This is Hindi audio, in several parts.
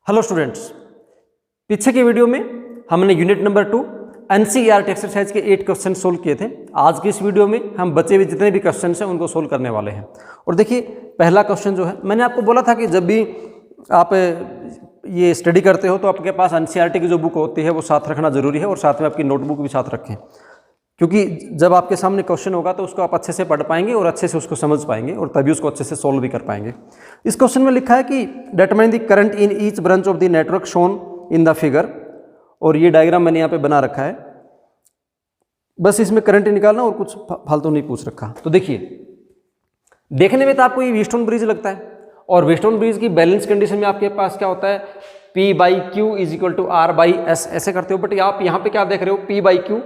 हेलो स्टूडेंट्स, पीछे के वीडियो में हमने यूनिट नंबर 2 एनसीईआरटी एक्सरसाइज के 8 क्वेश्चन सोल्व किए थे। आज की इस वीडियो में हम बचे हुए जितने भी क्वेश्चन हैं उनको सोल्व करने वाले हैं। और देखिए, पहला क्वेश्चन जो है, मैंने आपको बोला था कि जब भी आप ये स्टडी करते हो तो आपके पास एनसीईआरटी की जो बुक होती है वो साथ रखना जरूरी है और साथ में आपकी नोटबुक भी साथ रखें, क्योंकि जब आपके सामने क्वेश्चन होगा तो उसको आप अच्छे से पढ़ पाएंगे और अच्छे से उसको समझ पाएंगे और तभी उसको अच्छे से सोल्व भी कर पाएंगे। इस क्वेश्चन में लिखा है कि determine the current in each branch of the network shown in the figure, और ये डायग्राम मैंने यहाँ पे बना रखा है। बस इसमें करंट निकालना और कुछ फालतू नहीं पूछ रखा। तो देखिए, देखने में तो आपको ये व्हीटस्टोन ब्रिज लगता है, और व्हीटस्टोन ब्रिज की बैलेंस कंडीशन में आपके पास क्या होता है, P/Q = R/S ऐसे करते हो। बट आप यहाँ पे क्या देख रहे हो, P/Q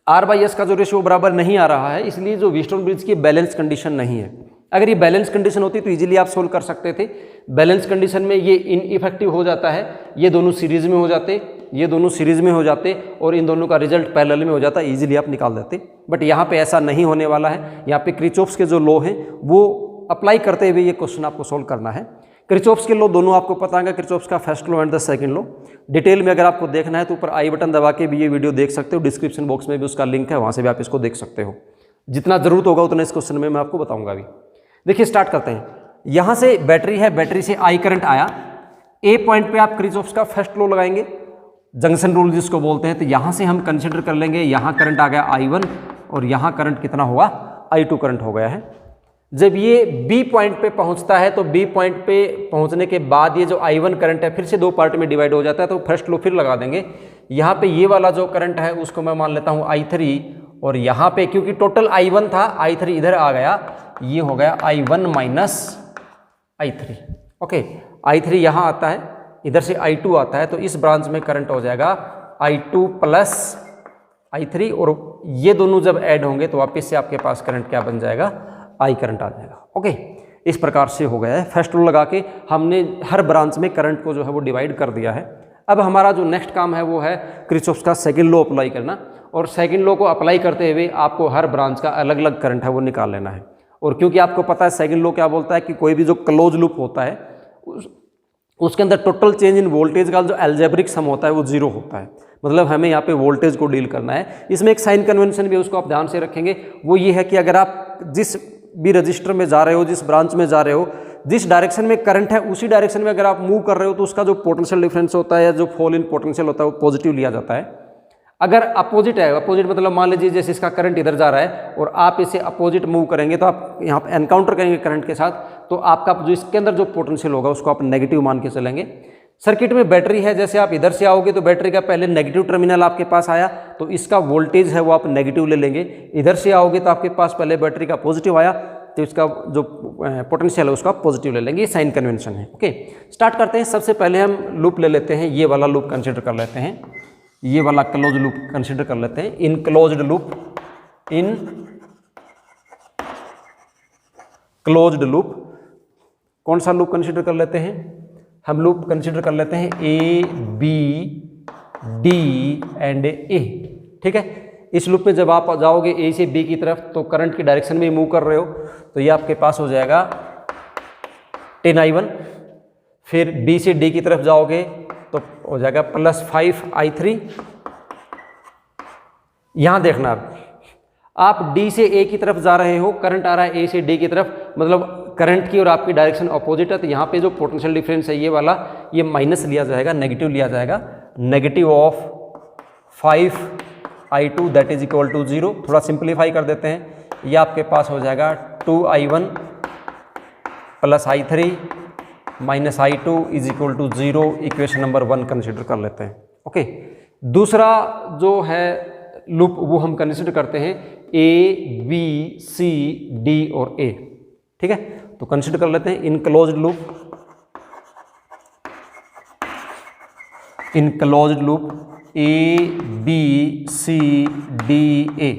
R/S का जो रेशियो बराबर नहीं आ रहा है, इसलिए जो व्हीटस्टोन ब्रिज की बैलेंस कंडीशन नहीं है। अगर ये बैलेंस कंडीशन होती तो इजीली आप सोल्व कर सकते थे। बैलेंस कंडीशन में ये इनइफेक्टिव हो जाता है, ये दोनों सीरीज में हो जाते, ये दोनों सीरीज में हो जाते और इन दोनों का रिजल्ट पैरेलल में हो जाता, इजीली आप निकाल देते। बट यहाँ पे ऐसा नहीं होने वाला है। यहाँ पे क्रिचॉफ्स के जो लॉ हैं वो अप्लाई करते हुए ये क्वेश्चन आपको सोल्व करना है। क्रिचॉफ्स के लॉ दोनों आपको पता है, क्रिचॉफ्स का first law and the second law. Detail में अगर आपको देखना है तो ऊपर आई बटन दबा के भी ये वीडियो देख सकते हो, डिस्क्रिप्शन बॉक्स में भी उसका लिंक है, वहाँ से भी आप इसको देख सकते हो। जितना जरूरत होगा उतना इस क्वेश्चन में मैं आपको बताऊंगा अभी। देखिए, स्टार्ट करते हैं। यहाँ से बैटरी है, बैटरी से आई करंट आया। ए पॉइंट पे आप क्रिचॉफ्स का फर्स्ट लॉ लगाएंगे, जंक्शन रूल जिसको बोलते हैं। तो यहाँ से हम कंसिडर कर लेंगे, यहाँ करंट आ गया I1 और यहाँ करंट कितना हुआ, I2 करंट हो गया है। जब ये बी पॉइंट पे पहुंचता है तो बी पॉइंट पे पहुंचने के बाद ये जो I1 करंट है फिर से दो पार्ट में डिवाइड हो जाता है। तो फर्स्ट लो फिर लगा देंगे। यहाँ पे ये वाला जो करंट है उसको मैं मान लेता हूँ I3, और यहाँ पे क्योंकि टोटल I1 था, I3 इधर आ गया, ये हो गया I1 - I3। ओके, I3 यहाँ आता है, इधर से I2 आता है, तो इस ब्रांच में करंट हो जाएगा I2 + I3, और ये दोनों जब ऐड होंगे तो वापस से आपके पास करंट क्या बन जाएगा, आई करंट आ जाएगा। ओके, इस प्रकार से हो गया है। फर्स्ट रूल लगा के हमने हर ब्रांच में करंट को जो है वो डिवाइड कर दिया है। अब हमारा जो नेक्स्ट काम है वो है क्रिचॉफ्स का सेकंड लॉ अप्लाई करना, और सेकंड लॉ को अप्लाई करते हुए आपको हर ब्रांच का अलग अलग करंट है वो निकाल लेना है। और क्योंकि आपको पता है सेकंड लॉ क्या बोलता है कि कोई भी जो क्लोज लूप होता है उसके अंदर टोटल चेंज इन वोल्टेज का जो एल्जेब्रिक सम होता है वो 0 होता है। मतलब हमें यहाँ पे वोल्टेज को डील करना है। इसमें एक साइन कन्वेंशन भी है, उसको आप ध्यान से रखेंगे। वो ये है कि अगर आप जिस भी रजिस्टर में जा रहे हो, जिस ब्रांच में जा रहे हो, जिस डायरेक्शन में करंट है उसी डायरेक्शन में अगर आप मूव कर रहे हो तो उसका जो पोटेंशियल डिफरेंस होता है या जो फॉल इन पोटेंशियल होता है वो पॉजिटिव लिया जाता है। अगर अपोजिट है, अपोजिट मतलब मान लीजिए जैसे इसका करंट इधर जा रहा है और आप इसे अपोजिट मूव करेंगे तो आप यहाँ पे एनकाउंटर करेंगे करंट के साथ, तो आपका जो इसके अंदर जो पोटेंशियल होगा उसको आप नेगेटिव मान के चलेंगे। सर्किट में बैटरी है, जैसे आप इधर से आओगे तो बैटरी का पहले नेगेटिव टर्मिनल आपके पास आया तो इसका वोल्टेज है वो आप नेगेटिव ले लेंगे। इधर से आओगे तो आपके पास पहले बैटरी का पॉजिटिव आया तो इसका जो पोटेंशियल है उसका पॉजिटिव ले लेंगे। ये साइन कन्वेंशन है। ओके, स्टार्ट करते हैं। सबसे पहले हम लूप ले लेते हैं, ये वाला लूप कंसिडर कर लेते हैं, ये वाला क्लोज लूप कंसिडर कर लेते हैं। इन क्लोज्ड लूप, इन क्लोज्ड लूप कौन सा लूप कंसिडर कर लेते हैं, हम लूप कंसिडर कर लेते हैं A, B, D and A। ठीक है, इस लूप में जब आप जाओगे A से B की तरफ तो करंट की डायरेक्शन में मूव कर रहे हो तो ये आपके पास हो जाएगा 10I1। फिर B से D की तरफ जाओगे तो हो जाएगा +5I3। यहाँ देखना, आप D से A की तरफ जा रहे हो, करंट आ रहा है A से D की तरफ, मतलब करंट की और आपकी डायरेक्शन अपोजिट है। तो यहाँ पे जो पोटेंशियल डिफरेंस है ये वाला, ये माइनस लिया जाएगा, नेगेटिव लिया जाएगा, negative of 5I2 that is equal to 0। थोड़ा सिंप्लीफाई कर देते हैं, ये आपके पास हो जाएगा 2I1 + I3 - I2 is equal to 0। Equation number 1 consider कर लेते हैं। ओके, दूसरा जो है लूप वो हम कंसिडर करते हैं A, B, C, D और A। ठीक है, तो कंसिडर कर लेते हैं इन closed loop, in closed loop A, B, C, D, A।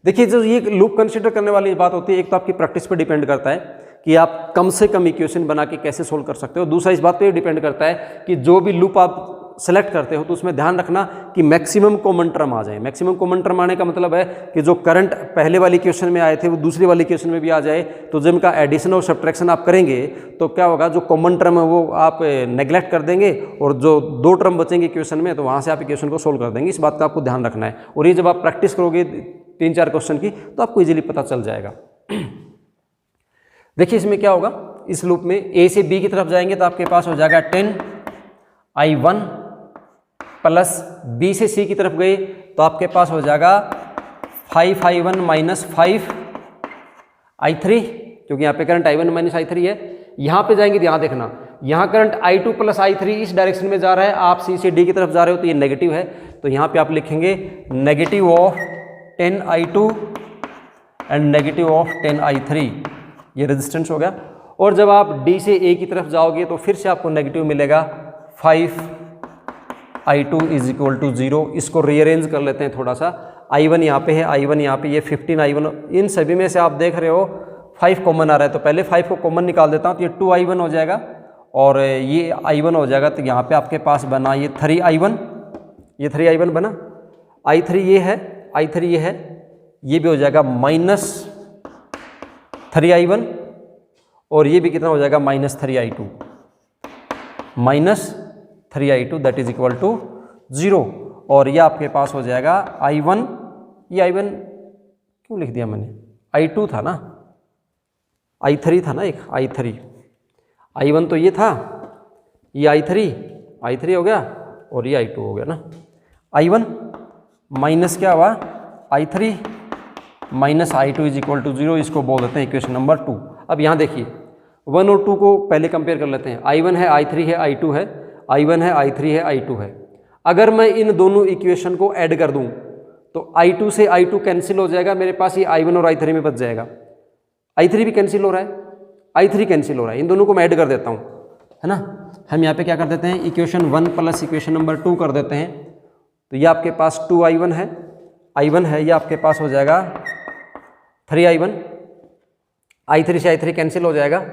देखिए, जो ये लूप कंसिडर करने वाली बात होती है, एक तो आपकी प्रैक्टिस पे डिपेंड करता है कि आप कम से कम इक्वेशन बना के कैसे सोल्व कर सकते हो। दूसरा इस बात पे डिपेंड करता है कि जो भी लूप आप सेलेक्ट करते हो तो उसमें ध्यान रखना कि मैक्सिमम कॉमन टर्म आ जाए। मैक्सिमम कॉमन टर्म आने का मतलब है कि जो करंट पहले वाली इक्वेशन में आए थे वो दूसरी वाली इक्वेशन में भी आ जाए। तो जब इनका एडिशन और सब्ट्रैक्शन आप करेंगे तो क्या होगा, जो कॉमन टर्म है वो आप नेग्लेक्ट कर देंगे और जो 2 टर्म बचेंगे इक्वेशन में तो वहाँ से आप इक्वेशन को सोल्व कर देंगे। इस बात का आपको ध्यान रखना है। और ये जब आप प्रैक्टिस करोगे 3-4 क्वेश्चन की तो आपको इजीली पता चल जाएगा। देखिए इसमें क्या होगा, इस लूप में ए से बी की तरफ जाएंगे तो आपके पास हो जाएगा 10i1 प्लस बी से सी की तरफ गए तो आपके पास हो जाएगा 5i1 माइनस 5i3, क्योंकि यहाँ पे करंट i1 माइनस i3 है। यहाँ पे जाएंगे तो यहाँ देखना, यहाँ करंट i2 प्लस i3 इस डायरेक्शन में जा रहा है, आप सी से डी की तरफ जा रहे हो तो ये नेगेटिव है। तो यहाँ पे आप लिखेंगे negative of 10i2 and negative of 10i3, ये रेजिस्टेंस हो गया। और जब आप डी से ए की तरफ जाओगे तो फिर से आपको नेगेटिव मिलेगा 5i2 इज इक्वल टू 0। इसको रीअरेंज कर लेते हैं थोड़ा सा, i1 यहाँ पे है, i1 यहाँ पे, ये 15i1, इन सभी में से आप देख रहे हो 5 कॉमन आ रहा है तो पहले 5 को कॉमन निकाल देता हूँ तो ये 2i1 हो जाएगा और ये i1 हो जाएगा। तो यहाँ पे आपके पास बना ये 3i1, ये 3i1 बना, i3 ये है, i3 ये है, ये भी हो जाएगा माइनस 3i1 और ये भी कितना हो जाएगा minus 3i2, minus 3i2 that is equal to 0। और ये आपके पास हो जाएगा i1, ये i1 क्यों लिख दिया मैंने, i2 था ना, i3 था ना, एक i3, i1 तो ये था, ये i3 हो गया और ये i2 हो गया ना। i1 माइनस क्या हुआ i3 minus i2 is equal to 0, इसको बोल देते हैं इक्वेशन नंबर 2। अब यहाँ देखिए 1 और 2 को पहले कंपेयर कर लेते हैं, i1 है, i3 है, i2 है, i1 है, i3 है, i2 है। अगर मैं इन दोनों इक्वेशन को ऐड कर दूं तो i2 से i2 कैंसिल हो जाएगा, मेरे पास ये i1 और i3 में बच जाएगा। i3 भी कैंसिल हो रहा है, i3 कैंसिल हो रहा है, इन दोनों को मैं ऐड कर देता हूँ, है ना। हम यहाँ पे क्या कर देते हैं, इक्वेशन 1 प्लस इक्वेशन नंबर 2 कर देते हैं। तो ये आपके पास 2i1 है, i1 है, ये आपके पास हो जाएगा 3i1, i3 से i3 कैंसिल हो जाएगा,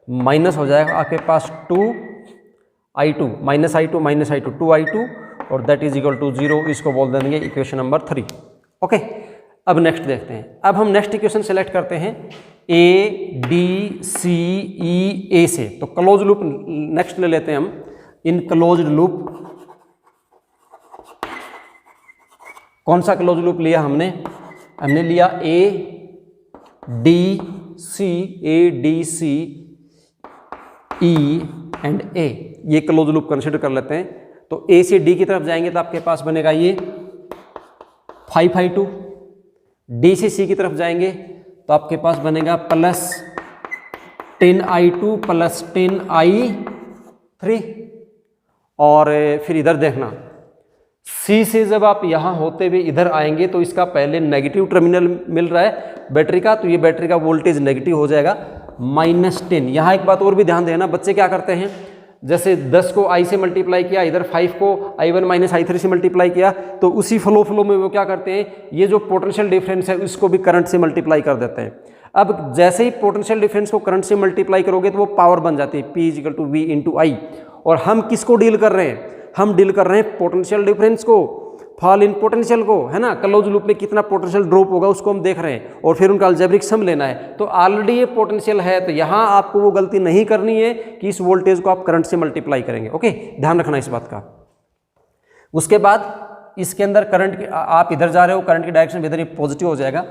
माइनस हो जाएगा आपके पास 2i2 minus i2 minus i2 2i2 और दैट इज इक्वल टू 0, इसको बोल देंगे इक्वेशन नंबर 3। ओके, अब नेक्स्ट देखते हैं। अब हम नेक्स्ट इक्वेशन सेलेक्ट करते हैं ए डी सी ई ए से, तो क्लोज लूप नेक्स्ट ले लेते हैं हम। इन क्लोज्ड लूप, कौन सा क्लोज लूप लिया हमने लिया A D C E and ए, ये क्लोज लूप कंसिडर कर लेते हैं। तो ए से डी की तरफ जाएंगे तो आपके पास बनेगा ये 5i2, डी से सी की तरफ जाएंगे तो आपके पास बनेगा प्लस 10i2 प्लस 10i3। और फिर इधर देखना, सी से जब आप यहाँ होते हुए इधर आएंगे तो इसका पहले नेगेटिव टर्मिनल मिल रहा है बैटरी का, तो ये बैटरी का वोल्टेज नेगेटिव हो जाएगा -10। यहाँ एक बात और भी ध्यान देना, बच्चे क्या करते हैं, जैसे 10 को i से मल्टीप्लाई किया, इधर 5 को i1 माइनस i3 से मल्टीप्लाई किया, तो उसी फ्लो में वो क्या करते हैं, ये जो पोटेंशियल डिफरेंस है इसको भी करंट से मल्टीप्लाई कर देते हैं। अब जैसे ही पोटेंशियल डिफरेंस को करंट से मल्टीप्लाई करोगे तो वो पावर बन जाती है, P = V × I। और हम किसको डील कर रहे हैं, हम डील कर रहे हैं पोटेंशियल डिफरेंस को, फॉल इन पोटेंशियल को, है ना। क्लोज लूप में कितना पोटेंशियल ड्रॉप होगा उसको हम देख रहे हैं और फिर उनका अलजेब्रिक सम लेना है। तो ऑलरेडी ये पोटेंशियल है, तो यहाँ आपको वो गलती नहीं करनी है कि इस वोल्टेज को आप करंट से मल्टीप्लाई करेंगे। ओके, ध्यान रखना इस बात का। उसके बाद इसके अंदर करंट, आप इधर जा रहे हो, करंट की डायरेक्शन इधर ही पॉजिटिव हो जाएगा,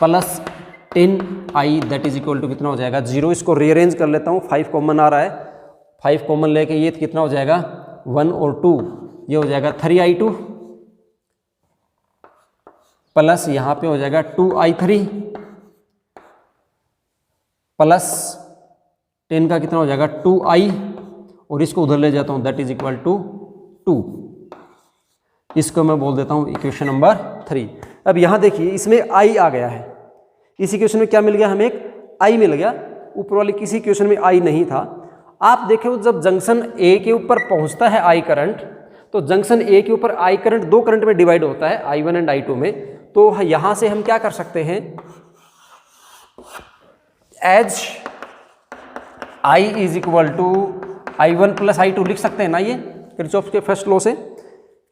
plus 10i that is equal to कितना हो जाएगा 0। इसको रीअरेंज कर लेता हूँ, 5 कॉमन आ रहा है, 5 कॉमन लेके ये कितना हो जाएगा 1 और 2, ये हो जाएगा 3i2 प्लस यहाँ पे हो जाएगा 2i3 प्लस 10 का कितना हो जाएगा 2i, और इसको उधर ले जाता हूँ दैट इज इक्वल टू 2। इसको मैं बोल देता हूँ इक्वेशन नंबर 3। अब यहाँ देखिए इसमें i आ गया है, इस इक्वेशन में क्या मिल गया, हमें एक i मिल गया, ऊपर वाली किसी इक्वेशन में i नहीं था। आप देखें जब जंक्शन A के ऊपर पहुँचता है I करंट, तो जंक्शन A के ऊपर I करंट 2 करंट में डिवाइड होता है, I1 एंड I2 में। तो यहाँ से हम क्या कर सकते हैं, एज I = I1 + I2 लिख सकते हैं ना, ये किरचॉफ के फर्स्ट लॉ से,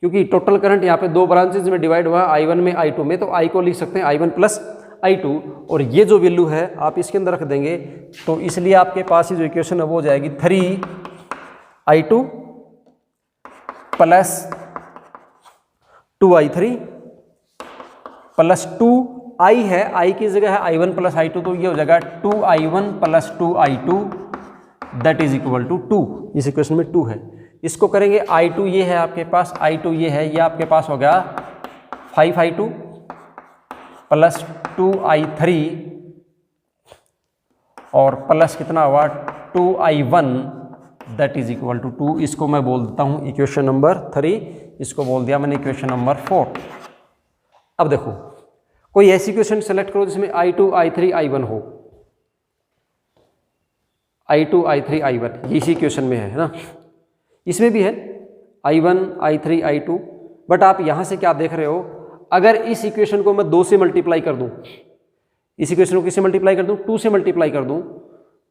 क्योंकि टोटल करंट यहाँ पे दो ब्रांचेज में डिवाइड हुआ, I1 में I2 में, तो I को लिख सकते हैं I1 प्लस I2, और ये जो वैल्यू है आप इसके अंदर रख देंगे, तो इसलिए आपके पास ये जो इक्वेशन है वो हो जाएगी 3I2 plus 2I3 plus 2I है, I की जगह है I1 प्लस I2, तो ये हो जाएगा 2I1 plus 2I2 that is equal to 2। इस इक्वेशन में 2 है, इसको करेंगे I2 ये है आपके पास, I2 ये है, ये आपके पास हो गया 5I2 प्लस 2I3 और प्लस कितना हुआ 2I1 that is equal to 2। इसको मैं बोल देता हूँ इक्वेशन नंबर 3, इसको बोल दिया मैंने इक्वेशन नंबर 4। अब देखो कोई ऐसी इक्वेशन सेलेक्ट करो जिसमें I2 I3 I1 हो, I2 I3 I1 ये इसी इक्वेशन में है ना, इसमें भी है I1 I3 I2, बट आप यहाँ से क्या देख रहे हो, अगर इस इक्वेशन को मैं 2 से मल्टीप्लाई कर दूँ, इस इक्वेशन को किससे मल्टीप्लाई कर दूँ, 2 से मल्टीप्लाई कर दूँ,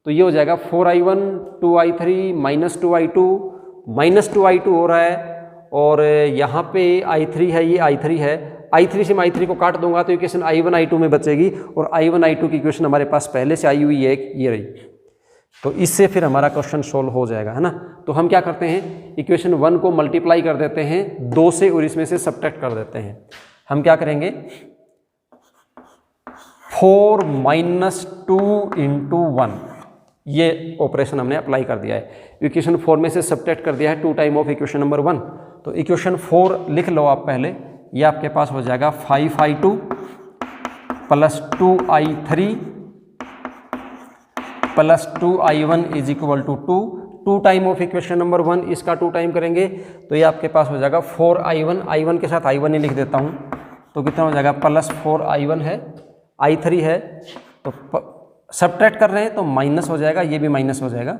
तो ये हो जाएगा 4I1 2I3 माइनस 2I2 हो रहा है, और यहाँ पे I3 है, ये I3 है, I3 से मैं I3 को काट दूंगा तो इक्वेशन I1 I2 में बचेगी, और I1 I2 की इक्वेशन हमारे पास पहले से आई हुई है, ये रही, तो इससे फिर हमारा क्वेश्चन सोल्व हो जाएगा, है ना। तो हम क्या करते हैं, इक्वेशन 1 को मल्टीप्लाई कर देते हैं 2 से और इसमें से सब्ट्रैक्ट कर देते हैं। हम क्या करेंगे, 4 माइनस 2 इंटू 1, ये ऑपरेशन हमने अप्लाई कर दिया है, इक्वेशन 4 में से सब्ट्रैक्ट कर दिया है 2 टाइम ऑफ इक्वेशन नंबर 1। तो इक्वेशन 4 लिख लो आप पहले, ये आपके पास हो जाएगा 5I2 plus 2I3 plus 2I1 is equal to 2 time of equation number 1, इसका 2 टाइम करेंगे तो ये आपके पास हो जाएगा 4I1, I1 के साथ I1 ही लिख देता हूँ, तो कितना हो जाएगा प्लस 4I1 है, I3 है, तो सब्ट्रैक्ट कर रहे हैं तो माइनस हो जाएगा, ये भी माइनस हो जाएगा,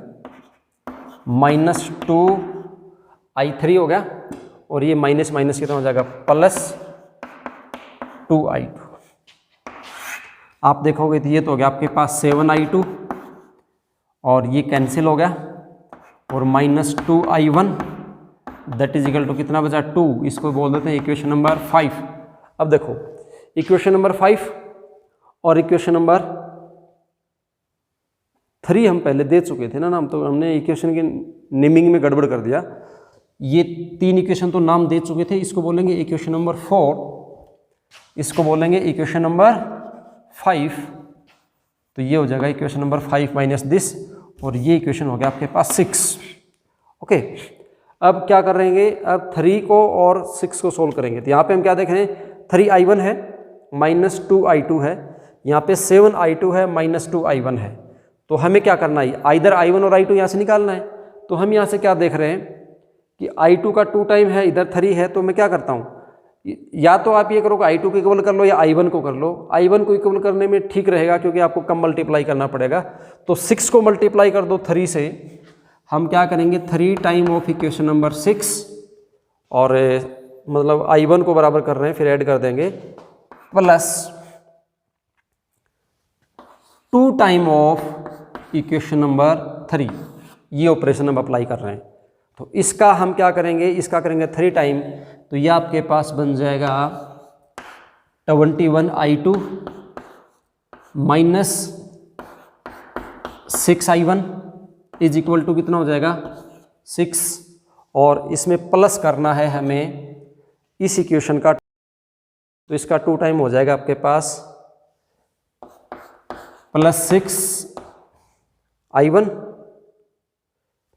माइनस 2I3 हो गया, और ये माइनस माइनस कितना हो जाएगा प्लस 2I2। आप देखोगे तो ये तो हो गया आपके पास 7I2 और ये कैंसिल हो गया, और minus 2I1 that is equal to कितना बचा 2, इसको बोल देते हैं इक्वेशन नंबर 5। अब देखो इक्वेशन नंबर 5 और इक्वेशन नंबर 3 हम पहले दे चुके थे ना नाम, तो हमने इक्वेशन की नेमिंग में गड़बड़ कर दिया, ये 3 इक्वेशन तो नाम दे चुके थे, इसको बोलेंगे इक्वेशन नंबर 4, इसको बोलेंगे इक्वेशन नंबर 5, तो ये हो जाएगा इक्वेशन नंबर 5 माइनस दिस, और ये इक्वेशन हो गया आपके पास 6। ओके, अब क्या कर रहे हैं, अब 3 को और 6 को सोल्व करेंगे, तो यहाँ पे हम क्या देख रहे हैं, 3I1 है माइनस 2I2 है, यहाँ पे 7I2 है माइनस 2I1 है, तो हमें क्या करना है, आइदर I1 और I2 यहाँ से निकालना है। तो हम यहाँ से क्या देख रहे हैं कि I2 का 2 टाइम है, इधर 3 है, तो मैं क्या करता हूँ, या तो आप ये करो कि I2 को इक्वल कर लो या I1 को कर लो। I1 को इक्वल करने में ठीक रहेगा क्योंकि आपको कम मल्टीप्लाई करना पड़ेगा, तो 6 को मल्टीप्लाई कर दो 3 से। हम क्या करेंगे 3 टाइम ऑफ इक्वेशन नंबर 6, और मतलब I1 को बराबर कर रहे हैं, फिर ऐड कर देंगे plus 2 time of equation number 3, ये ऑपरेशन हम अप्लाई कर रहे हैं। तो इसका हम क्या करेंगे, इसका करेंगे 3 टाइम, तो ये आपके पास बन जाएगा 21I2 minus 6I1 is equal to कितना हो जाएगा 6, और इसमें प्लस करना है हमें इस इक्वेशन का, तो इसका 2 टाइम हो जाएगा आपके पास plus 6I1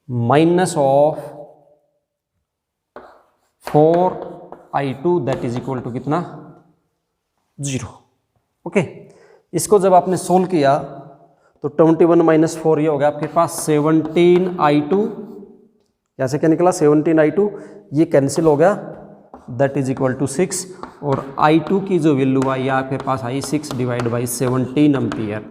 minus of 4I2 that is equal to कितना 0। ओके, इसको जब आपने सोल्व किया तो 21 माइनस 4 ये हो गया आपके पास 17I2, यहाँ से क्या निकला 17I2, ये कैंसिल हो गया दैट इज इक्वल टू 6, और I2 की जो वैल्यू आई आपके पास आई 6 डिवाइड बाई 17 एम्पियर।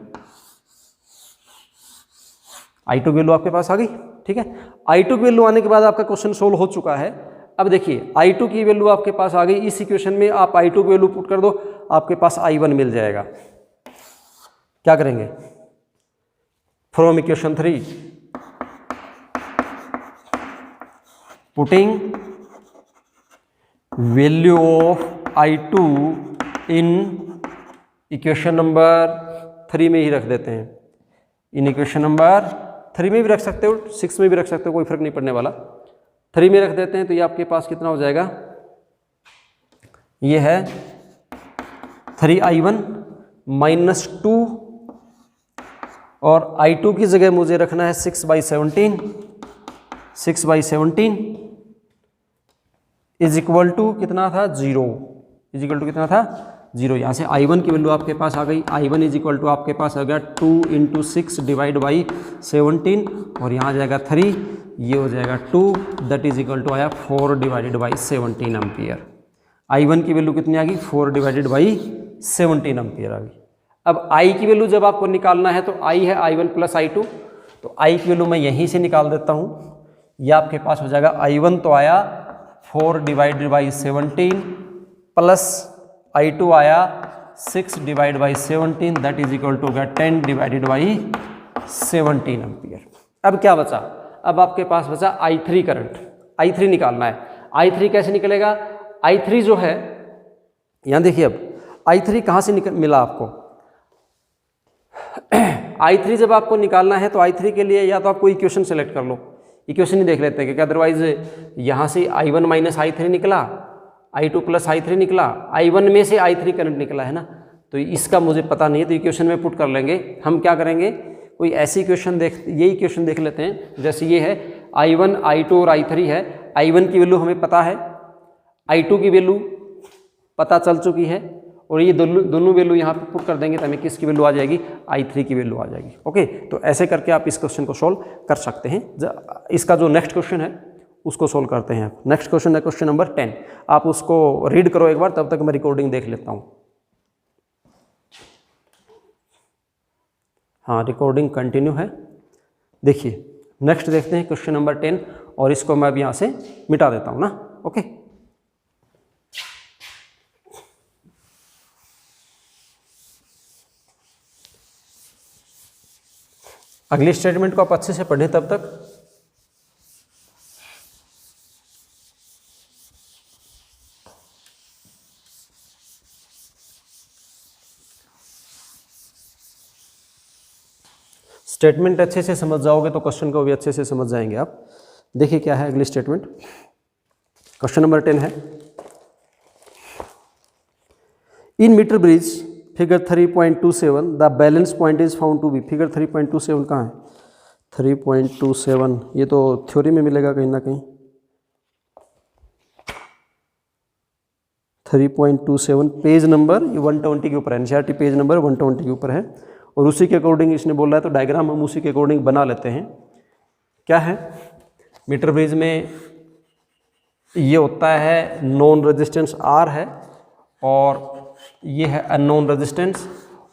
I2 की वैल्यू आपके पास आ गई, ठीक है। I2 की वैल्यू आने के बाद आपका क्वेश्चन सोल्व हो चुका है। अब देखिए I2 की वैल्यू आपके पास आ गई, इस इक्वेशन में आप I2 की वैल्यू पुट कर दो, आपके पास I1 मिल जाएगा। क्या करेंगे, from equation 3 putting value of I2 in equation number 3 में ही रख देते हैं। इन इक्वेशन नंबर 3 में भी रख सकते हो, 6 में भी रख सकते हो, कोई फर्क नहीं पड़ने वाला। 3 में रख देते हैं तो ये आपके पास कितना हो जाएगा, ये है 3I1 - 2 और I2 की जगह मुझे रखना है 6/17 इज इक्वल टू कितना था 0, इज इक्वल टू कितना था 0। यहाँ से I1 की वैल्यू आपके पास आ गई, I1 इज इक्वल टू आपके पास आ गया 2 × 6 / 17 और यहाँ जाएगा 3, ये हो जाएगा 2, दैट इज इक्वल टू आया 4 / 17 एम्पियर। I1 की वैल्यू कितनी आ गई 4 / 17 एम्पियर आ गई। अब I की वैल्यू जब आपको निकालना है तो I है I1 + I2, तो I की वैल्यू मैं यहीं से निकाल देता हूँ। यह आपके पास हो जाएगा I1 तो आया 4 / 17 प्लस I2 आया 6 / 17, दैट इज इक्वल टू हो गया 10 / 17 एम्पियर। अब क्या बचा, अब आपके पास बचा I3 करंट, I3 निकालना है। I3 कैसे निकलेगा, I3 जो है यहाँ देखिए, अब I3 कहाँ से मिला आपको I3 जब आपको निकालना है तो I3 के लिए या तो आपको इक्वेशन सेलेक्ट कर लो, इक्वेशन ही देख लेते हैं कि अदरवाइज यहाँ से I1 - I3 निकला, I2 + I3 निकला, I1 में से I3 करंट निकला है ना, तो इसका मुझे पता नहीं है, तो इक्वेशन में पुट कर लेंगे। हम क्या करेंगे, कोई ऐसी इक्वेशन ये इक्वेशन देख लेते हैं, जैसे ये है I1, I2 और I3 है। I1 की वैल्यू हमें पता है, I2 की वैल्यू पता चल चुकी है, और ये दोनों वैल्यू यहाँ पे पुट कर देंगे तो हमें किसकी वैल्यू आ जाएगी, I3 की वैल्यू आ जाएगी। ओके, तो ऐसे करके आप इस क्वेश्चन को सोल्व कर सकते हैं। इसका जो नेक्स्ट क्वेश्चन है उसको सोल्व करते हैं। नेक्स्ट क्वेश्चन है क्वेश्चन नंबर 10, आप उसको रीड करो एक बार, तब तक मैं रिकॉर्डिंग देख लेता हूँ। हाँ, रिकॉर्डिंग कंटिन्यू है। देखिए नेक्स्ट देखते हैं क्वेश्चन नंबर 10, और इसको मैं अब यहाँ से मिटा देता हूँ ना। ओके, अगली स्टेटमेंट को आप अच्छे से पढ़ें तब तक। स्टेटमेंट अच्छे से समझ जाओगे तो क्वेश्चन को भी अच्छे से समझ जाएंगे आप। देखिए क्या है अगली स्टेटमेंट, क्वेश्चन नंबर 10 है, in metre bridge figure 3.27 the balance point is found to be. Figure 3.27 कहाँ है, 3.27 ये तो थ्योरी में मिलेगा कहीं ना कहीं। 3.27 पेज नंबर 120 के ऊपर है, एनसीईआरटी पेज नंबर 120 के ऊपर है, और उसी के अकॉर्डिंग इसने बोला है, तो डायग्राम हम उसी के अकॉर्डिंग बना लेते हैं। क्या है, मीटर ब्रिज में ये होता है नॉन रेजिस्टेंस R है, और ये है अननोन रेजिस्टेंस,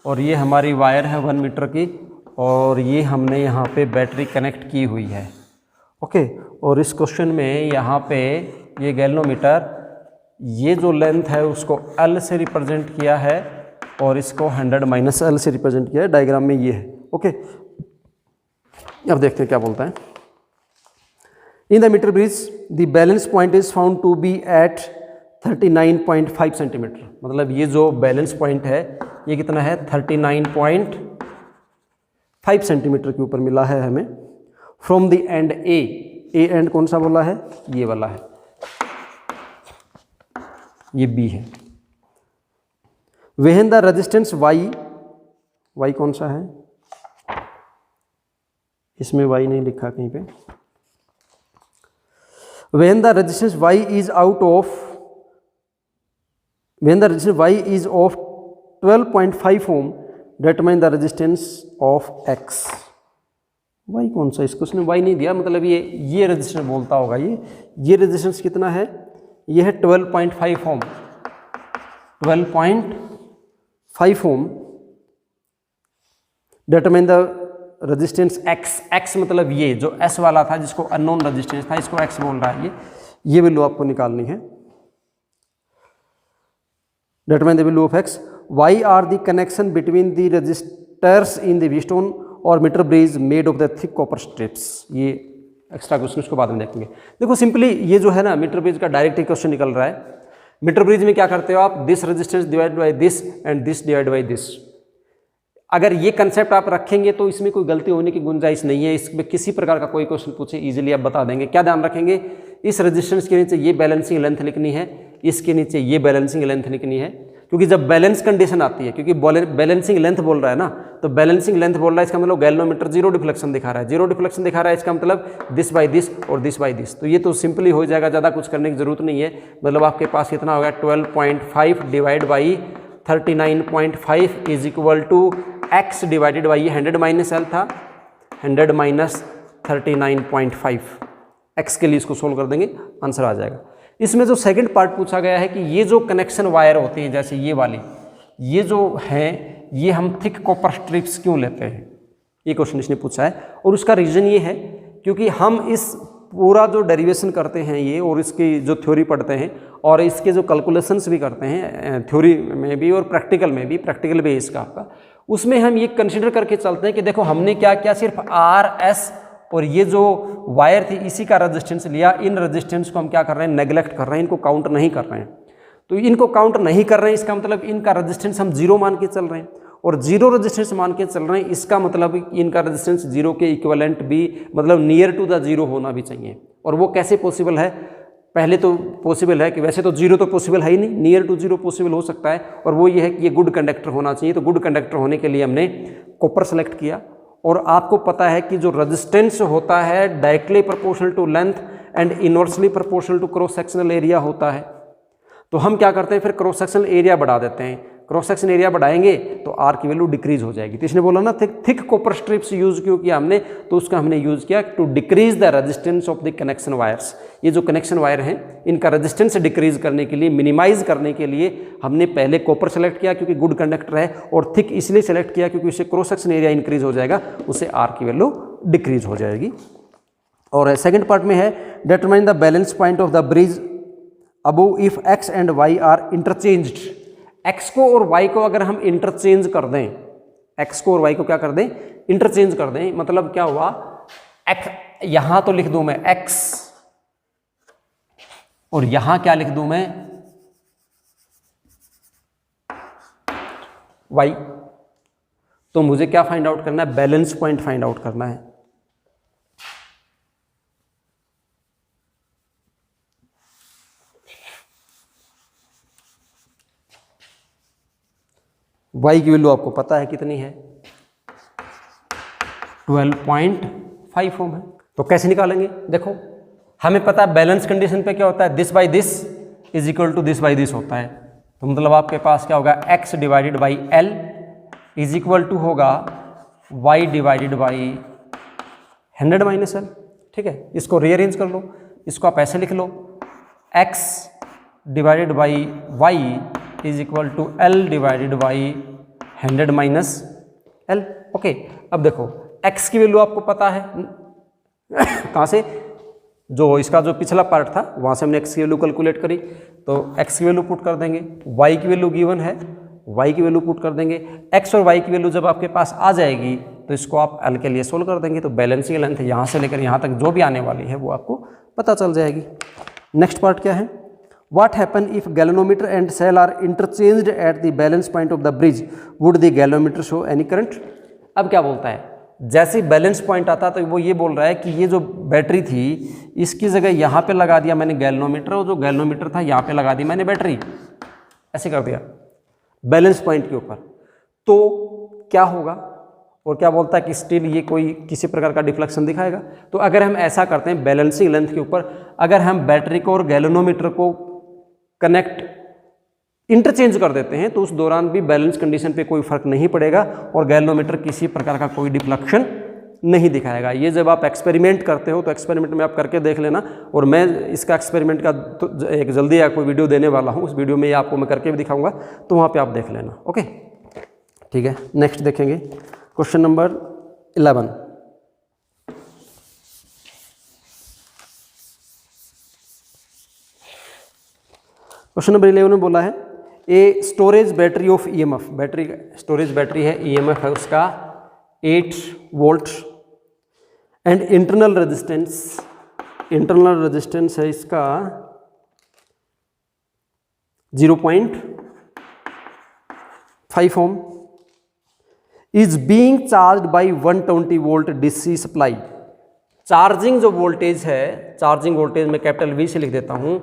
और ये हमारी वायर है 1 मीटर की, और ये हमने यहाँ पे बैटरी कनेक्ट की हुई है। ओके, और इस क्वेश्चन में यहाँ पे ये गैल्वेनोमीटर, ये जो लेंथ है उसको L से रिप्रेजेंट किया है, और इसको 100 - L से रिप्रेजेंट किया है। डायग्राम में ये है। ओके, अब देखते हैं क्या बोलता है। In the metre bridge the balance point is found to be at 39.5 centimetre. मतलब ये जो बैलेंस पॉइंट है ये कितना है, 39.5 सेंटीमीटर के ऊपर मिला है हमें। From the end A and कौन सा बोला है, ये वाला है, ये बी है। वेहन द रेजिस्टेंस वाई कौन सा है, इसमें वाई नहीं लिखा कहीं पे। When the resistance Y is out of, when the resistance y is of 12.5 ohm, determine the resistance of x। y कौन सा, इसको उसने y नहीं दिया, मतलब ये रेजिस्टेंस बोलता होगा। ये रेजिस्टेंस कितना है, ये है 12.5 ohm, 12.5 ohm. Determine the resistance x, x मतलब ये जो s वाला था जिसको अननोन रेजिस्टेंस था, इसको x बोल रहा है। ये वैल्यू आपको निकालनी है। Determine the value of x. Y are the connection between the resistors in the Wheatstone or meter bridge made of the thick copper strips। ये एक्स्ट्रा क्वेश्चन उसको बाद में देखेंगे। देखो सिंपली ये जो है ना मीटर ब्रिज का डायरेक्ट क्वेश्चन निकल रहा है। मीटर ब्रिज में क्या करते हो आप, this resistance divide by this and this divide by this. अगर ये कंसेप्ट आप रखेंगे तो इसमें कोई गलती होने की गुंजाइश नहीं है। इसमें किसी प्रकार का कोई क्वेश्चन पूछे इजीली आप बता देंगे। क्या ध्यान रखेंगे, इस रेजिस्टेंस के नीचे ये बैलेंसिंग लेंथ लिखनी है, इसके नीचे ये बैलेंसिंग लेंथ लिखनी है, क्योंकि जब बैलेंस कंडीशन आती है, क्योंकि बैलेंसिंग लेंथ बोल रहा है ना, तो बैलेंसिंग लेंथ बोल रहा है इसका मतलब गैल्वेनोमीटर जीरो डिफ्लेक्शन दिखा रहा है, जीरो डिफ्लेक्शन दिखा रहा है, इसका मतलब दिस बाई दिस और दिस बाई दिस। तो ये तो सिंपली हो जाएगा, ज़्यादा कुछ करने की जरूरत नहीं है। मतलब आपके पास कितना होगा 12.5 divide by 39.5 is equal to x divided by 100 minus L था, 100 माइनस 39.5 x के लिए इसको सोल्व कर देंगे, आंसर आ जाएगा। इसमें जो सेकंड पार्ट पूछा गया है कि ये जो कनेक्शन वायर होती है जैसे ये वाली, ये जो है ये हम थिक कॉपर स्ट्रिप्स क्यों लेते हैं, ये क्वेश्चन इसने पूछा है। और उसका रीज़न ये है क्योंकि हम इस पूरा जो डेरिवेशन करते हैं ये और इसकी जो थ्योरी पढ़ते हैं और इसके जो कैलकुलेशंस भी करते हैं थ्योरी में भी और प्रैक्टिकल में भी, प्रैक्टिकल भी इसका आपका, उसमें हम ये कंसिडर करके चलते हैं कि देखो हमने क्या किया, सिर्फ RS और ये जो वायर थी इसी का रेजिस्टेंस लिया, इन रेजिस्टेंस को हम क्या कर रहे हैं, नेग्लेक्ट कर रहे हैं, इनको काउंट नहीं कर रहे हैं। तो इनको काउंट नहीं कर रहे हैं इसका मतलब इनका रेजिस्टेंस हम जीरो मान के चल रहे हैं, और जीरो रेजिस्टेंस मान के चल रहे हैं इसका मतलब इनका रेजिस्टेंस जीरो के इक्विवेलेंट भी, मतलब नियर टू द जीरो होना भी चाहिए। और वो कैसे पॉसिबल है, पहले तो पॉसिबल है कि वैसे तो जीरो तो पॉसिबल है ही नहीं, नियर टू जीरो पॉसिबल हो सकता है, और वो ये है कि ये गुड कंडक्टर होना चाहिए। तो गुड कंडक्टर होने के लिए हमने कॉपर सेलेक्ट किया। और आपको पता है कि जो रेजिस्टेंस होता है directly proportional to length and inversely proportional to cross sectional area होता है। तो हम क्या करते हैं, फिर क्रॉस सेक्शनल एरिया बढ़ा देते हैं। क्रॉस सेक्शन एरिया बढ़ाएंगे तो आर की वैल्यू डिक्रीज हो जाएगी। तो इसने बोला ना थिक कॉपर स्ट्रिप्स यूज क्यों किया हमने, तो उसका हमने यूज किया to decrease the resistance of the connection wires. ये जो कनेक्शन वायर हैं इनका रेजिस्टेंस डिक्रीज करने के लिए, मिनिमाइज करने के लिए हमने पहले कॉपर सेलेक्ट किया क्योंकि गुड कंडक्टर है, और थिक इसलिए सेलेक्ट किया क्योंकि उससे क्रॉस सेक्शन एरिया इंक्रीज हो जाएगा, उससे आर की वैल्यू डिक्रीज हो जाएगी। और सेकेंड पार्ट में है determine the balance point of the bridge above if X and Y are interchanged. X को और वाई को अगर हम इंटरचेंज कर दें, एक्स को और वाई को क्या कर दें, इंटरचेंज कर दें, मतलब क्या हुआ, यहां तो लिख दूं मैं एक्स और यहां क्या लिख दूं मैं वाई। तो मुझे क्या फाइंड आउट करना है, बैलेंस पॉइंट फाइंड आउट करना है। y की वैल्यू आपको पता है कितनी है, 12.5 ओम है। तो कैसे निकालेंगे, देखो हमें पता है बैलेंस कंडीशन पे क्या होता है, this by this is equal to this by this होता है। तो मतलब आपके पास क्या होगा, x divided by L is equal to होगा y divided by 100 minus L. ठीक है, इसको रीअरेंज कर लो, इसको आप ऐसे लिख लो, x divided by y is equal to L divided by 100 minus L. Okay, अब देखो x की वैल्यू आपको पता है कहाँ से, जो इसका जो पिछला पार्ट था वहाँ से हमने x की वैल्यू कैलकुलेट करी, तो x की वैल्यू पुट कर देंगे, y की वैल्यू गिवन है, y की वैल्यू पुट कर देंगे, x और y की वैल्यू जब आपके पास आ जाएगी तो इसको आप l के लिए सोल्व कर देंगे। तो बैलेंसिंग लेंथ यहाँ से लेकर यहाँ तक जो भी आने वाली है वो आपको पता चल जाएगी। नेक्स्ट पार्ट क्या है, What happen if galvanometer and cell are interchanged at the balance point of the bridge? Would the galvanometer show any current? अब क्या बोलता है, जैसे बैलेंस पॉइंट आता तो वो ये बोल रहा है कि ये जो बैटरी थी इसकी जगह यहाँ पे लगा दिया मैंने गैल्वेनोमीटर, और जो गैल्वेनोमीटर था यहाँ पे लगा दी मैंने बैटरी, ऐसे कर दिया बैलेंस पॉइंट के ऊपर, तो क्या होगा, और क्या बोलता है कि स्टिल ये कोई किसी प्रकार का डिफ्लेक्शन दिखाएगा। तो अगर हम ऐसा करते हैं बैलेंसिंग लेंथ के ऊपर, अगर हम बैटरी को और गैल्वेनोमीटर को कनेक्ट इंटरचेंज कर देते हैं तो उस दौरान भी बैलेंस कंडीशन पे कोई फर्क नहीं पड़ेगा और गैल्वेनोमीटर किसी प्रकार का कोई डिफ्लेक्शन नहीं दिखाएगा। ये जब आप एक्सपेरिमेंट करते हो तो एक्सपेरिमेंट में आप करके देख लेना, और मैं इसका एक्सपेरिमेंट का तो एक जल्दी आपको वीडियो देने वाला हूँ, उस वीडियो में आपको मैं करके भी दिखाऊंगा, तो वहाँ पर आप देख लेना। ओके, ठीक है, नेक्स्ट देखेंगे क्वेश्चन नंबर 11। क्वेश्चन नंबर 11 में बोला है a storage battery of EMF, battery storage battery है, ईएमएफ है उसका 8 वोल्ट एंड इंटरनल रेजिस्टेंस है इसका 0.5 ohm, is being charge by 120 volt DC supply. Charging जो वोल्टेज है, चार्जिंग वोल्टेज मैं कैपिटल वी से लिख देता हूं,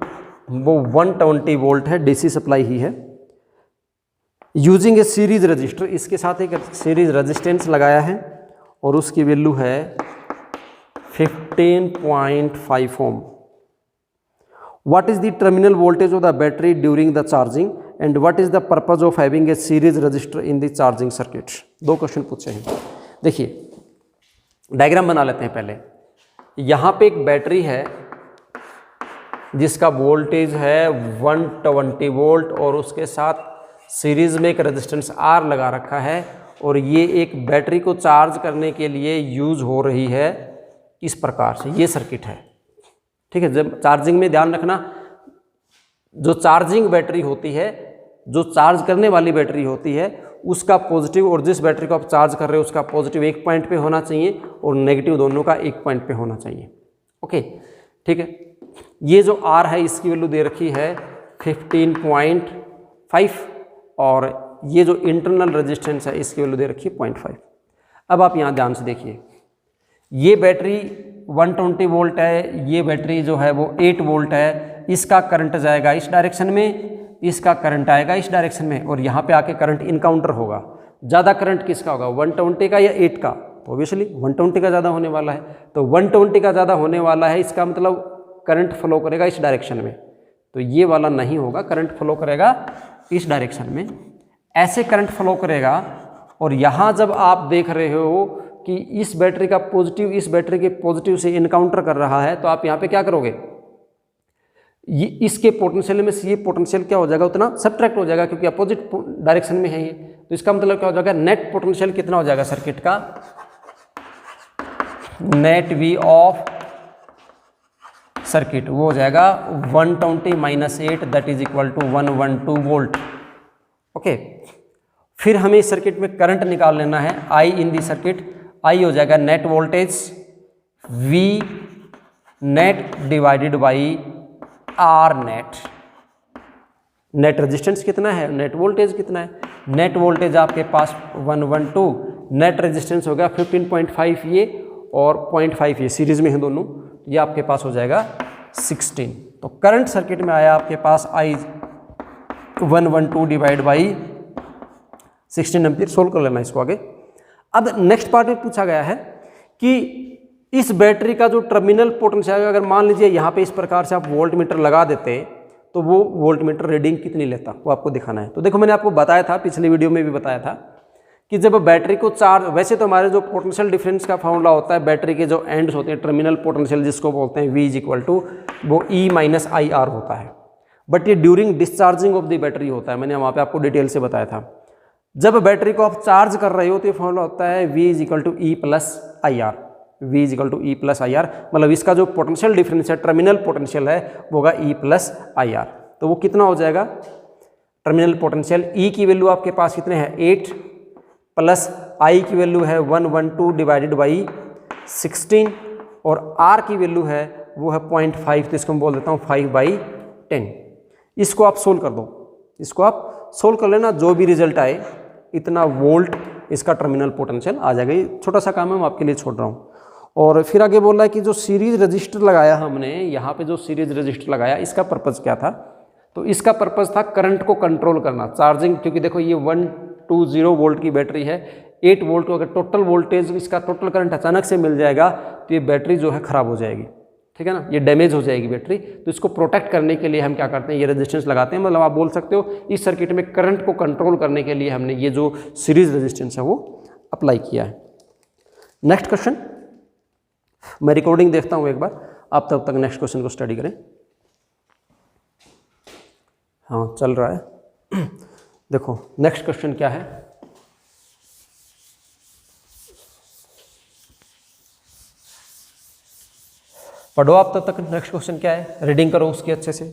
वो 120 वोल्ट है, डीसी सप्लाई ही है। यूजिंग ए सीरीज रजिस्टर, इसके साथ एक सीरीज रेजिस्टेंस लगाया है और उसकी वैल्यू है 15.5 ohm. What is the terminal voltage of the battery during the charging and what is the purpose of having a series resistor in the charging circuit. दो क्वेश्चन पूछे हैं। देखिए डायग्राम बना लेते हैं पहले। यहाँ पे एक बैटरी है जिसका वोल्टेज है 120 वोल्ट और उसके साथ सीरीज में एक रेजिस्टेंस R लगा रखा है और ये एक बैटरी को चार्ज करने के लिए यूज हो रही है इस प्रकार से। ये सर्किट है, ठीक है। जब चार्जिंग में ध्यान रखना, जो चार्जिंग बैटरी होती है, जो चार्ज करने वाली बैटरी होती है, उसका पॉजिटिव और जिस बैटरी को आप चार्ज कर रहे हो उसका पॉजिटिव एक पॉइंट पे होना चाहिए और नेगेटिव दोनों का एक पॉइंट पे होना चाहिए। ओके, ठीक है। ये जो R है इसकी वैल्यू दे रखी है 15.5 और ये जो इंटरनल रेजिस्टेंस है इसकी वैल्यू दे रखी है 0.5। अब आप यहाँ ध्यान से देखिए, ये बैटरी 120 वोल्ट है, ये बैटरी जो है वो 8 वोल्ट है। इसका करंट जाएगा इस डायरेक्शन में, इसका करंट आएगा इस डायरेक्शन में और यहाँ पे आके करंट इनकाउंटर होगा। ज़्यादा करंट किसका होगा, 120 का या 8 का? ऑब्वियसली 120 का ज़्यादा होने वाला है। तो 120 का ज़्यादा होने वाला है, इसका मतलब करंट फ्लो करेगा इस डायरेक्शन में। तो ये वाला नहीं होगा, करंट फ्लो करेगा इस डायरेक्शन में, ऐसे करंट फ्लो करेगा। और यहाँ जब आप देख रहे हो कि इस बैटरी का पॉजिटिव इस बैटरी के पॉजिटिव से इनकाउंटर कर रहा है, तो आप यहाँ पे क्या करोगे, ये इसके पोटेंशियल में से ये पोटेंशियल क्या हो जाएगा, उतना सब्ट्रैक्ट हो जाएगा क्योंकि अपोजिट डायरेक्शन में है ये। तो इसका मतलब क्या हो जाएगा, नेट पोटेंशियल कितना हो जाएगा सर्किट का, नेट वी ऑफ सर्किट वो हो जाएगा 120 minus 8 that is equal to 112 volt. Okay, फिर हमें इस सर्किट में करंट निकाल लेना है, आई इन दी सर्किट। आई हो जाएगा net voltage V net divided by R net. Net resistance कितना है, नेट वोल्टेज कितना है, नेट वोल्टेज आपके पास 112, नेट रेजिस्टेंस हो गया 15.5 ये और 0.5 ये, सीरीज में है दोनों, ये आपके पास हो जाएगा 16। तो करंट सर्किट में आया आपके पास आई 112 डिवाइड बाई 16 एम्पीयर। सोल्व कर लेना इसको आगे। अब नेक्स्ट पार्ट में पूछा गया है कि इस बैटरी का जो टर्मिनल पोटेंशियल, अगर मान लीजिए यहाँ पे इस प्रकार से आप वोल्ट मीटर लगा देते तो वो वोल्ट मीटर रीडिंग कितनी लेता, वो आपको दिखाना है। तो देखो मैंने आपको बताया था, पिछले वीडियो में भी बताया था कि जब बैटरी को चार्ज, वैसे तो हमारे जो पोटेंशियल डिफरेंस का फॉर्मूला होता है, बैटरी के जो एंड्स होते हैं, टर्मिनल पोटेंशियल जिसको बोलते हैं V इज इक्वल टू वो E माइनस आई आर होता है। बट ये during discharging of the battery होता है, मैंने वहाँ पे आपको डिटेल से बताया था। जब बैटरी को आप चार्ज कर रहे हो तो ये फॉर्मूला होता है V is equal to E plus I R. V is equal to E plus I R, मतलब इसका जो पोटेंशियल डिफरेंस है, टर्मिनल पोटेंशियल है, वो होगा E प्लस आई आर। तो वो कितना हो जाएगा, टर्मिनल पोटेंशियल E की वैल्यू आपके पास कितने हैं 8 प्लस I की वैल्यू है 112 डिवाइडेड बाई 16 और R की वैल्यू है वो है 0.5, तो इसको मैं बोल देता हूँ 5/10। इसको आप सोल्व कर दो, इसको आप सोल्व कर लेना, जो भी रिजल्ट आए इतना वोल्ट इसका टर्मिनल पोटेंशियल आ जाएगा। ये छोटा सा काम है, मैं आपके लिए छोड़ रहा हूँ। और फिर आगे बोल रहा है कि जो सीरीज रजिस्टर लगाया हमने यहाँ पे, जो सीरीज रजिस्टर लगाया इसका पर्पज़ क्या था, तो इसका पर्पज़ था करंट को कंट्रोल करना, चार्जिंग। क्योंकि देखो ये 120 वोल्ट की बैटरी है, 8 वोल्ट को अगर टोटल वोल्टेज, इसका टोटल करंट अचानक से मिल जाएगा तो ये बैटरी जो है ख़राब हो जाएगी, ठीक है ना, ये डैमेज हो जाएगी बैटरी। तो इसको प्रोटेक्ट करने के लिए हम क्या करते हैं, ये रेजिस्टेंस लगाते हैं। मतलब आप बोल सकते हो इस सर्किट में करंट को कंट्रोल करने के लिए हमने ये जो सीरीज रेजिस्टेंस है वो अप्लाई किया है। नेक्स्ट क्वेश्चन, मैं रिकॉर्डिंग देखता हूँ एक बार, आप तब तक नेक्स्ट क्वेश्चन को स्टडी करें। हाँ चल रहा है। देखो नेक्स्ट क्वेश्चन क्या है, पढ़ो आप तब तक। नेक्स्ट क्वेश्चन क्या है, रीडिंग करो उसकी अच्छे से।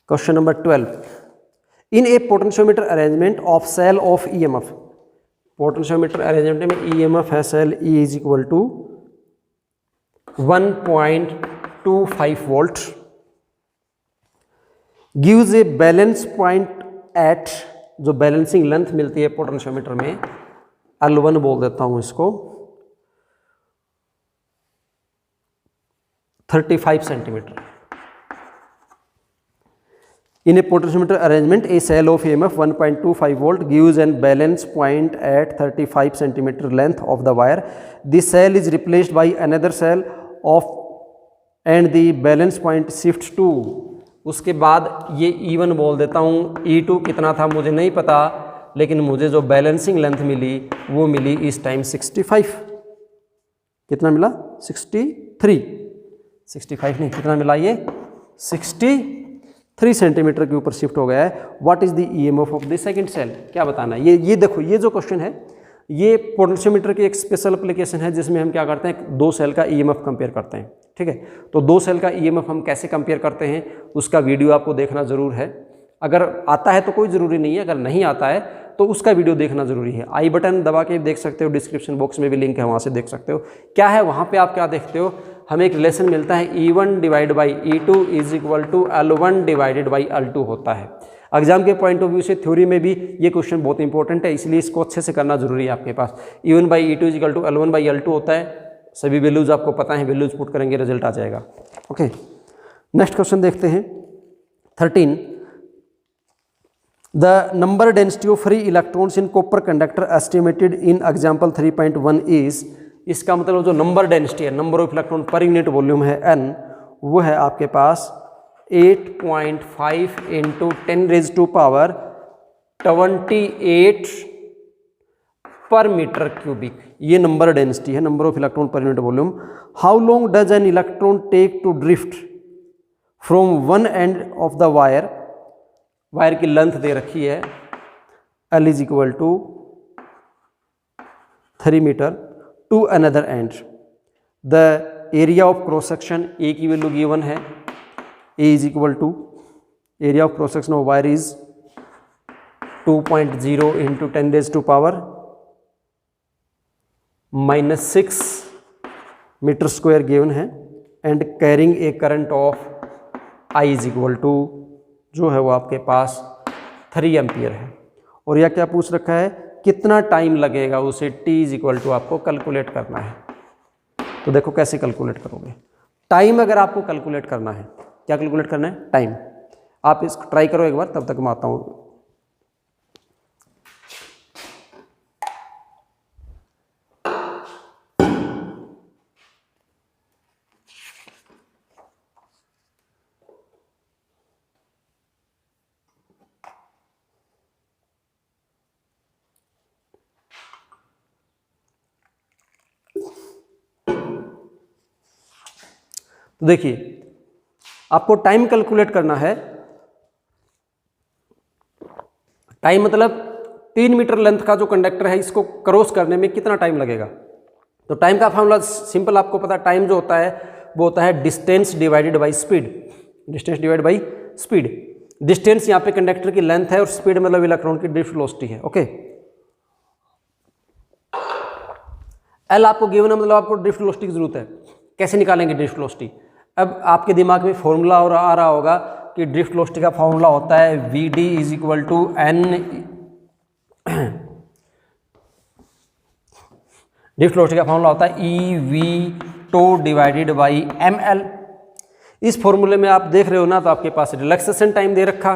Question number 12, in a potentiometer arrangement of cell of EMF, potentiometer arrangement में EMF है cell E is equal to 1.25 volt, gives a balance point at, जो बैलेंसिंग लेंथ मिलती है पोटेंशियोमीटर में, L1 बोल देता हूं इसको, 35 centimetre. In a potentiometer arrangement, a cell of EMF 1.25 volt gives an balance point at 35 centimeter length of the wire. This cell is replaced by another cell of and the balance point shifts to, उसके बाद ये E1 बोल देता हूँ, E2 कितना था मुझे नहीं पता, लेकिन मुझे जो बैलेंसिंग लेंथ मिली वो मिली इस टाइम 65, कितना मिला 65 नहीं, कितना मिला ये 63 सेंटीमीटर के ऊपर शिफ्ट हो गया है। What is the EMF of the second cell, क्या बताना है ये देखो, ये जो क्वेश्चन है ये पोटेंशियोमीटर की एक स्पेशल एप्लीकेशन है जिसमें हम क्या करते हैं, दो सेल का EMF कंपेयर करते हैं। ठीक है, तो दो सेल का EMF हम कैसे कंपेयर करते हैं उसका वीडियो आपको देखना ज़रूर है। अगर आता है तो कोई ज़रूरी नहीं है, अगर नहीं आता है तो उसका वीडियो देखना ज़रूरी है। आई बटन दबा के देख सकते हो, डिस्क्रिप्शन बॉक्स में भी लिंक है, वहाँ से देख सकते हो। क्या है वहाँ पे आप क्या देखते हो, हमें एक रिलेशन मिलता है E1 divide by E2 is equal to L1 divided by L2 होता है। एग्जाम के पॉइंट ऑफ व्यू से थ्योरी में भी ये क्वेश्चन बहुत इंपॉर्टेंट है, इसलिए इसको अच्छे से करना जरूरी है आपके पास। E1 by E2 is equal to L1 by L2 होता है, सभी वैल्यूज आपको पता है, वैल्यूज पुट करेंगे रिजल्ट आ जाएगा। ओके, नेक्स्ट क्वेश्चन देखते हैं 13। The number density of free electrons in copper conductor estimated in example 3.1 is, इसका मतलब जो नंबर डेंसिटी है, number of electron per unit volume है N, वो है आपके पास 8.5 इंटू 10⁻28 पर मीटर क्यूबिक, ये नंबर डेंसिटी है, number of electron per unit volume. How long does an electron take to drift from one end of the wire, wire की लेंथ दे रखी है L is equal to 3 metre to another end. The area of cross section, A की वैल्यू गिवन है, A is equal to area of cross section of wire is 2.0 into 10⁻⁻6 metre square given है, and carrying a current of I is equal to, जो है वो आपके पास 3 एम्पियर है। और यह क्या पूछ रखा है, कितना टाइम लगेगा उसे T इज इक्वल टू आपको कैलकुलेट करना है। तो देखो कैसे कैलकुलेट करोगे, टाइम अगर आपको कैलकुलेट करना है, क्या कैलकुलेट करना है, टाइम। आप इसको ट्राई करो एक बार, तब तक मैं आता हूँ। तो देखिए आपको टाइम कैलकुलेट करना है। टाइम मतलब 3 मीटर लेंथ का जो कंडक्टर है इसको क्रॉस करने में कितना टाइम लगेगा। तो टाइम का फॉर्मूला सिंपल आपको पता है, टाइम जो होता है वो होता है distance divided by speed, distance divide by speed. Distance यहाँ पे कंडक्टर की लेंथ है और स्पीड मतलब इलेक्ट्रॉन की ड्रिफ्ट वेलोसिटी है। ओके, एल आपको गिवन है, मतलब आपको ड्रिफ्ट वेलोसिटी की जरूरत है। कैसे निकालेंगे ड्रिफ्ट वेलोसिटी, अब आपके दिमाग में फॉर्मूला और आ रहा होगा कि ड्रिफ्ट वेलोसिटी का फॉर्मूला होता है Vd is equal to N, drift velocity का फॉर्मूला होता है EV2 डिवाइडेड बाई ml। इस फॉर्मूले में आप देख रहे हो ना, तो आपके पास रिलैक्सेशन टाइम दे रखा,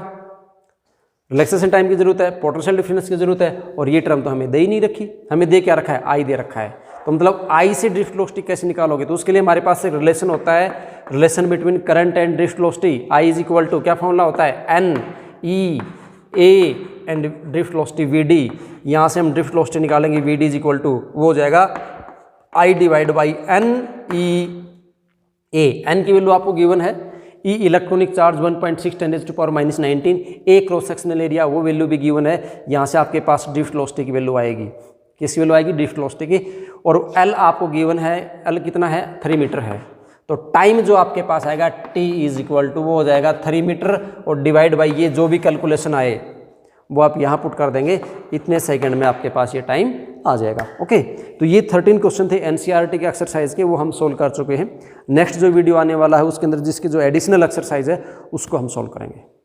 रिलैक्सेशन टाइम की जरूरत है, पोटेंशियल डिफरेंस की जरूरत है, और ये टर्म तो हमें दे ही नहीं रखी, हमें दे क्या रखा है, आई दे रखा है। तो मतलब आई से ड्रिफ्ट वेलोसिटी कैसे निकालोगे, तो उसके लिए हमारे पास एक रिलेशन होता है, relation between current and drift velocity. I is equal to क्या फॉर्मूला होता है, N E A and drift velocity V D. यहाँ से हम ड्रिफ्ट वेलोसिटी निकालेंगे, V D is equal to वो हो जाएगा I divide by N E A. N की वैल्यू आपको गिवन है, E electronic charge 1.6 10⁻⁻19, A cross sectional area वो वैल्यू भी गिवन है। यहाँ से आपके पास ड्रिफ्ट वेलोसिटी की वैल्यू आएगी, किसकी वैल्यू आएगी, ड्रिफ्ट वेलोसिटी की। और एल आपको गिवन है, एल कितना है, 3 मीटर है। तो टाइम जो आपके पास आएगा टी इज इक्वल टू वो हो जाएगा 3 मीटर और डिवाइड बाई ये जो भी कैलकुलेशन आए वो आप यहाँ पुट कर देंगे, इतने सेकंड में आपके पास ये टाइम आ जाएगा। ओके, तो ये 13 क्वेश्चन थे एनसीईआरटी के एक्सरसाइज के, वो हम सोल्व कर चुके हैं। नेक्स्ट जो वीडियो आने वाला है उसके अंदर जिसके जो एडिशनल एक्सरसाइज है उसको हम सोल्व करेंगे।